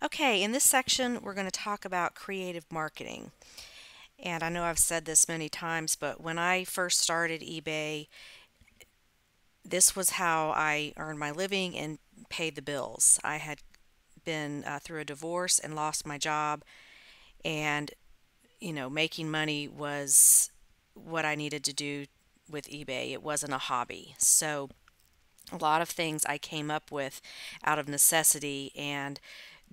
Okay, in this section, we're going to talk about creative marketing. And I know I've said this many times, but when I first started eBay, this was how I earned my living and paid the bills. I had been through a divorce and lost my job, and making money was what I needed to do with eBay. It wasn't a hobby. So, a lot of things I came up with out of necessity and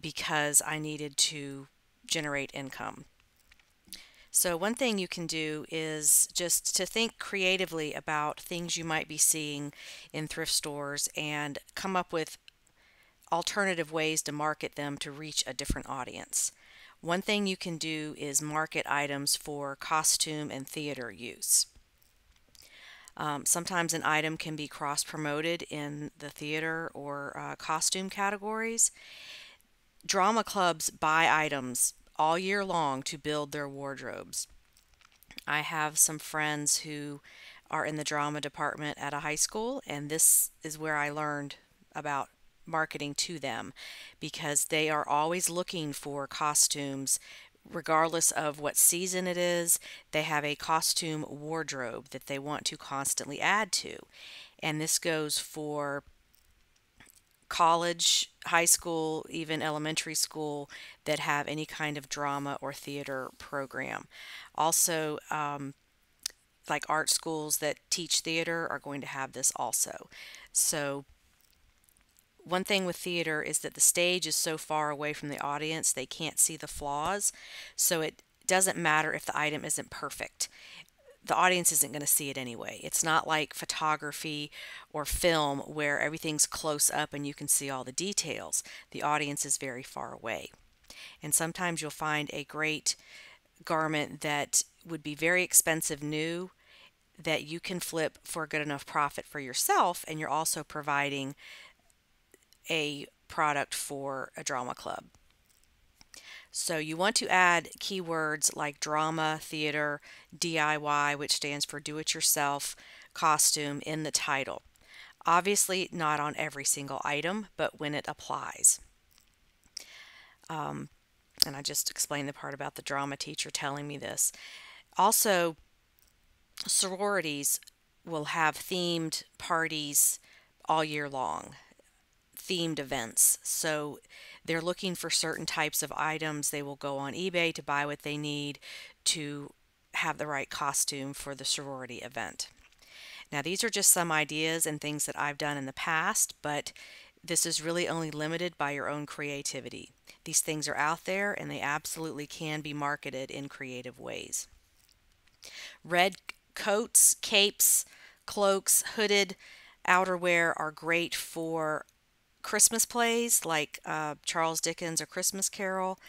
because I needed to generate income. So, one thing you can do is just to think creatively about things you might be seeing in thrift stores and come up with alternative ways to market them to reach a different audience. One thing you can do is market items for costume and theater use. Sometimes an item can be cross promoted in the theater or costume categories. Drama clubs buy items all year long to build their wardrobes. I have some friends who are in the drama department at a high school, and this is where I learned about marketing to them because they are always looking for costumes regardless of what season it is. They have a costume wardrobe that they want to constantly add to. And this goes for college, high school, even elementary school that have any kind of drama or theater program. Also, like art schools that teach theater are going to have this also. So, one thing with theater is that the stage is so far away from the audience they can't see the flaws. So, it doesn't matter if the item isn't perfect. The audience isn't going to see it anyway. It's not like photography or film where everything's close up and you can see all the details. The audience is very far away. And sometimes you'll find a great garment that would be very expensive new that you can flip for a good enough profit for yourself, and you're also providing a product for a drama club. So you want to add keywords like drama, theater, DIY, which stands for do it yourself, costume in the title. Obviously, not on every single item, but when it applies. Um, and I just explained the part about the drama teacher telling me this. Also, sororities will have themed parties all year long, themed events. So they're looking for certain types of items. They will go on eBay to buy what they need to have the right costume for the sorority event. Now, these are just some ideas and things that I've done in the past, but this is really only limited by your own creativity. These things are out there and they absolutely can be marketed in creative ways. Red coats, capes, cloaks, hooded outerwear are great for Christmas plays like Charles Dickens' A Christmas Carol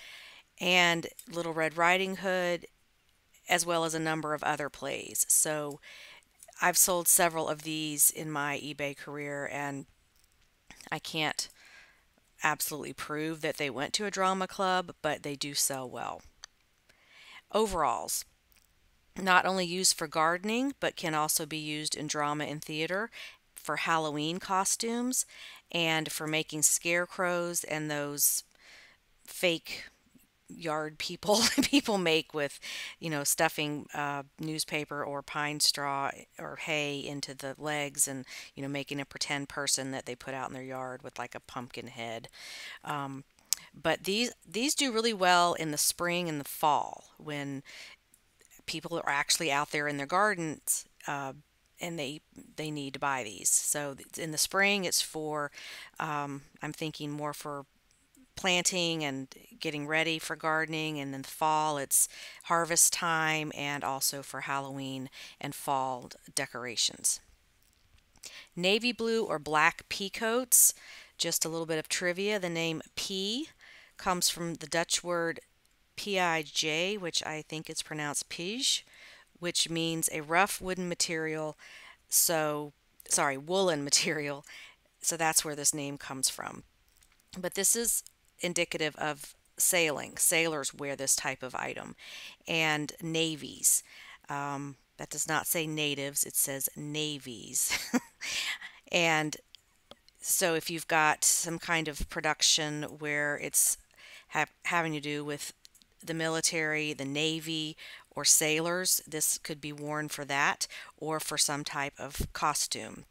and Little Red Riding Hood, as well as a number of other plays. So I've sold several of these in my eBay career, and I can't absolutely prove that they went to a drama club, but they do sell well. Overalls, not only used for gardening, but can also be used in drama and theater for Halloween costumes and for making scarecrows and those fake yard people people make with stuffing newspaper or pine straw or hay into the legs and making a pretend person that they put out in their yard with like a pumpkin head. But these do really well in the spring and the fall when people are actually out there in their gardens, and they need to buy these. So in the spring, it's for I'm thinking more for planting and getting ready for gardening, and in the fall, it's harvest time and also for Halloween and fall decorations. Navy blue or black pea coats. Just a little bit of trivia: the name pea comes from the Dutch word pij, which I think it's pronounced pige, which means a rough wooden material. So, sorry, woolen material. So that's where this name comes from. But this is indicative of sailing. Sailors wear this type of item. And navies. That does not say natives, it says navies. And so if you've got some kind of production where it's having to do with the military, the Navy, or sailors. This could be worn for that or for some type of costume.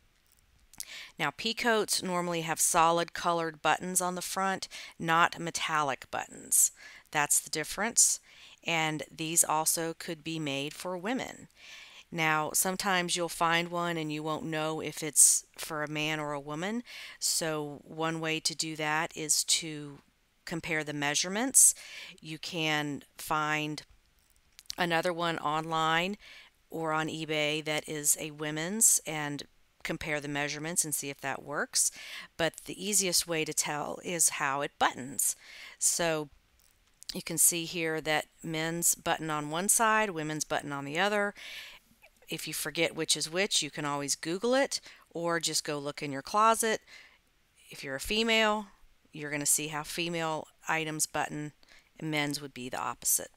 Now, peacoats normally have solid colored buttons on the front, not metallic buttons. That's the difference. And these also could be made for women. Now, sometimes you'll find one and you won't know if it's for a man or a woman. So, one way to do that is to compare the measurements. You can find another one online or on eBay that is a women's and compare the measurements and see if that works. But the easiest way to tell is how it buttons. So you can see here that men's button on one side, women's button on the other. If you forget which is which, you can always Google it or just go look in your closet. If you're a female, you're going to see how female items button, and men's would be the opposite.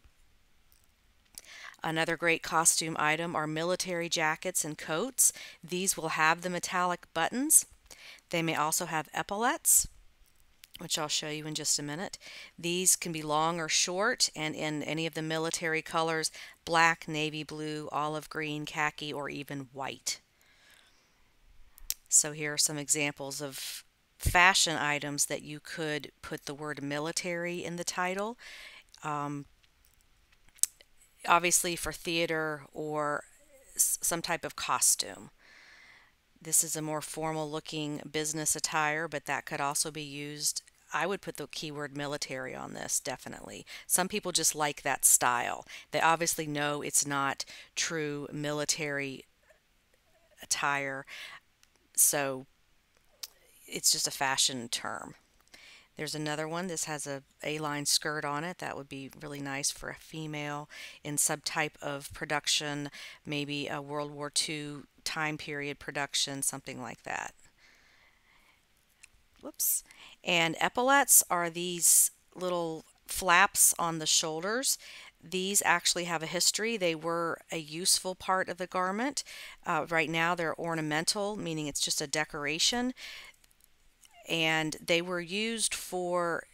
Another great costume item are military jackets and coats. These will have the metallic buttons. They may also have epaulettes, which I'll show you in just a minute. These can be long or short and in any of the military colors: black, navy blue, olive green, khaki, or even white. So here are some examples of fashion items that you could put the word military in the title. Obviously for theater or some type of costume. This is a more formal looking business attire, but that could also be used. I would put the keyword military on this, definitely. Some people just like that style. They obviously know it's not true military attire, so it's just a fashion term. There's another one. This has a A-line skirt on it. That would be really nice for a female in some type of production, maybe a World War II time period production, something like that. Whoops. And epaulettes are these little flaps on the shoulders. These actually have a history. They were a useful part of the garment. Right now they're ornamental, meaning it's just a decoration. And they were used for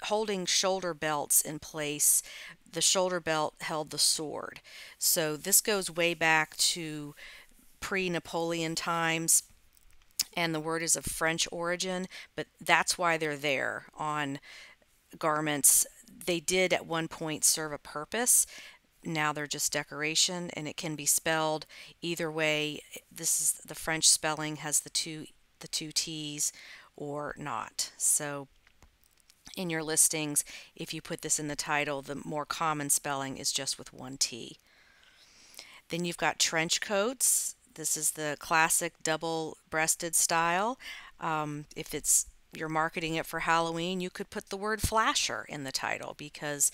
holding shoulder belts in place. The shoulder belt held the sword. So this goes way back to pre-Napoleon times, and the word is of French origin, but that's why they're there on garments. They did at one point serve a purpose. Now they're just decoration, and it can be spelled either way. This is the French spelling, has the two T's or not. So in your listings, if you put this in the title, the more common spelling is just with one T. Then you've got trench coats. This is the classic double-breasted style. If you're marketing it for Halloween, you could put the word flasher in the title because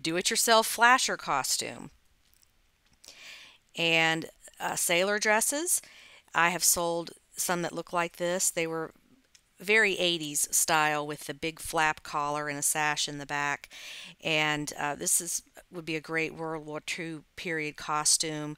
do-it-yourself flasher costume. And sailor dresses. I have sold some that look like this. They were very 80s style with the big flap collar and a sash in the back. And would be a great World War II period costume.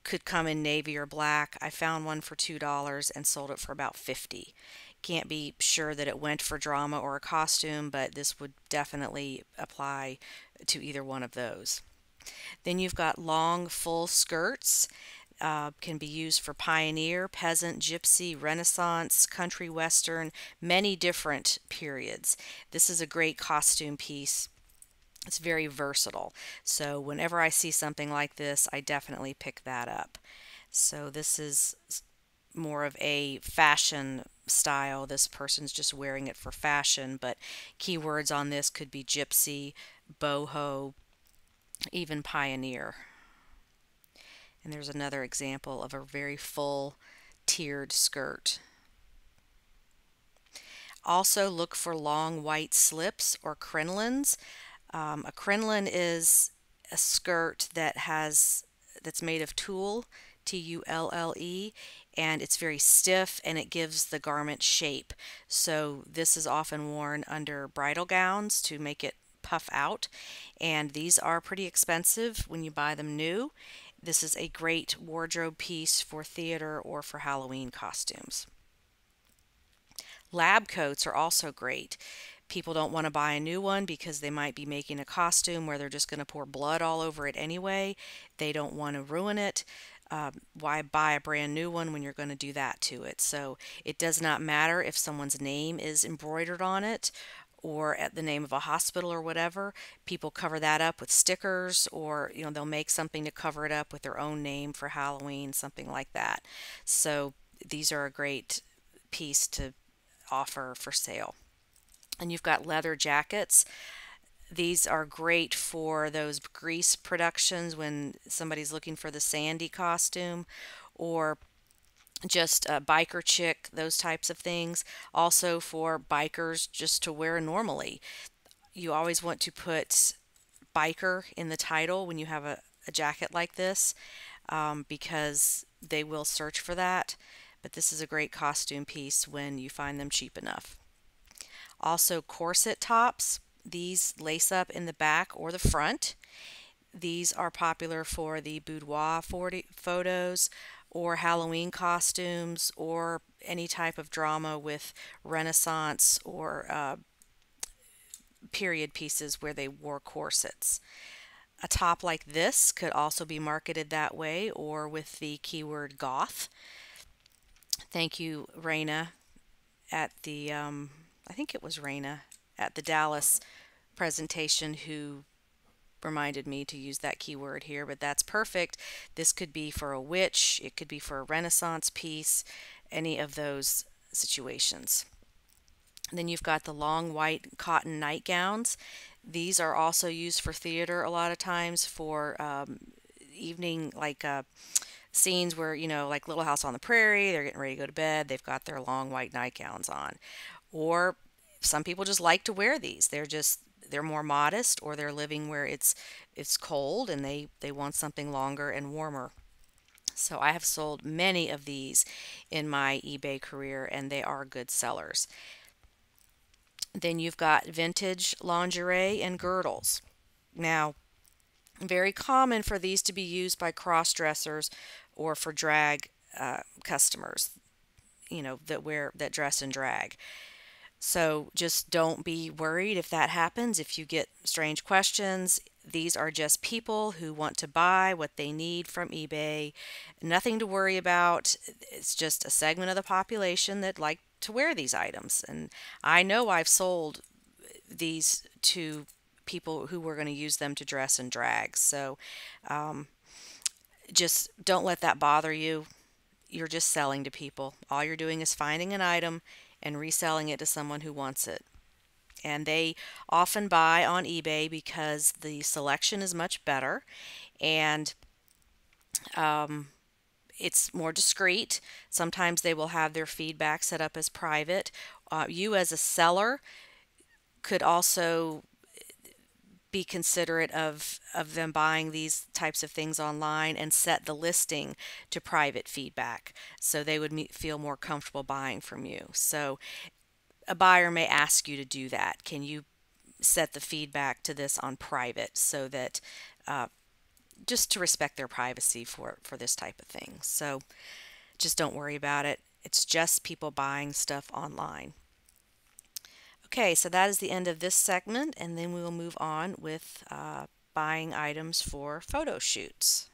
Could come in navy or black. I found one for $2 and sold it for about $50. Can't be sure that it went for drama or a costume, but this would definitely apply to either one of those. Then you've got long full skirts. Can be used for pioneer, peasant, gypsy, Renaissance, country western, many different periods. This is a great costume piece. It's very versatile. So whenever I see something like this, I definitely pick that up. So this is more of a fashion style. This person's just wearing it for fashion, but keywords on this could be gypsy, boho, even pioneer. And there's another example of a very full tiered skirt. Also look for long white slips or crinolines. A crinoline is a skirt that's made of tulle, Tulle, and it's very stiff and it gives the garment shape. So this is often worn under bridal gowns to make it puff out, and these are pretty expensive when you buy them new. This is a great wardrobe piece for theater or for Halloween costumes. Lab coats are also great. People don't want to buy a new one because they might be making a costume where they're just going to pour blood all over it anyway. They don't want to ruin it. Why buy a brand new one when you're going to do that to it? So it does not matter if someone's name is embroidered on it or at the name of a hospital or whatever. People cover that up with stickers, or they'll make something to cover it up with their own name for Halloween, something like that. So these are a great piece to offer for sale. And you've got leather jackets. These are great for those grease productions when somebody's looking for the Sandy costume, or just a biker chick, those types of things. Also for bikers just to wear normally. You always want to put biker in the title when you have a jacket like this, because they will search for that. But this is a great costume piece when you find them cheap enough. Also, corset tops. These lace up in the back or the front. These are popular for the boudoir photos or Halloween costumes or any type of drama with Renaissance or period pieces where they wore corsets. A top like this could also be marketed that way or with the keyword goth. Thank you, Raina, at the, I think it was Raina at the Dallas presentation who reminded me to use that keyword here, but that's perfect. This could be for a witch, it could be for a Renaissance piece, any of those situations. Then you've got the long white cotton nightgowns. These are also used for theater a lot of times for evening, like scenes where, like Little House on the Prairie, they're getting ready to go to bed, they've got their long white nightgowns on. Or some people just like to wear these. They're more modest, or they're living where it's cold and they want something longer and warmer. So I have sold many of these in my eBay career and they are good sellers. Then you've got vintage lingerie and girdles. Now, very common for these to be used by cross dressers or for drag customers, that dress in drag. So just don't be worried if that happens. If you get strange questions, these are just people who want to buy what they need from eBay. Nothing to worry about. It's just a segment of the population that like to wear these items. And I know I've sold these to people who were going to use them to dress and drag. So just don't let that bother you. You're just selling to people. All you're doing is finding an item and reselling it to someone who wants it. And they often buy on eBay because the selection is much better and it's more discreet. Sometimes they will have their feedback set up as private. You, as a seller, could also be considerate of them buying these types of things online and set the listing to private feedback so they would feel more comfortable buying from you. So a buyer may ask you to do that. Can you set the feedback to this on private so that just to respect their privacy for this type of thing. So just don't worry about it. It's just people buying stuff online. Okay, so that is the end of this segment, and then we will move on with buying items for photo shoots.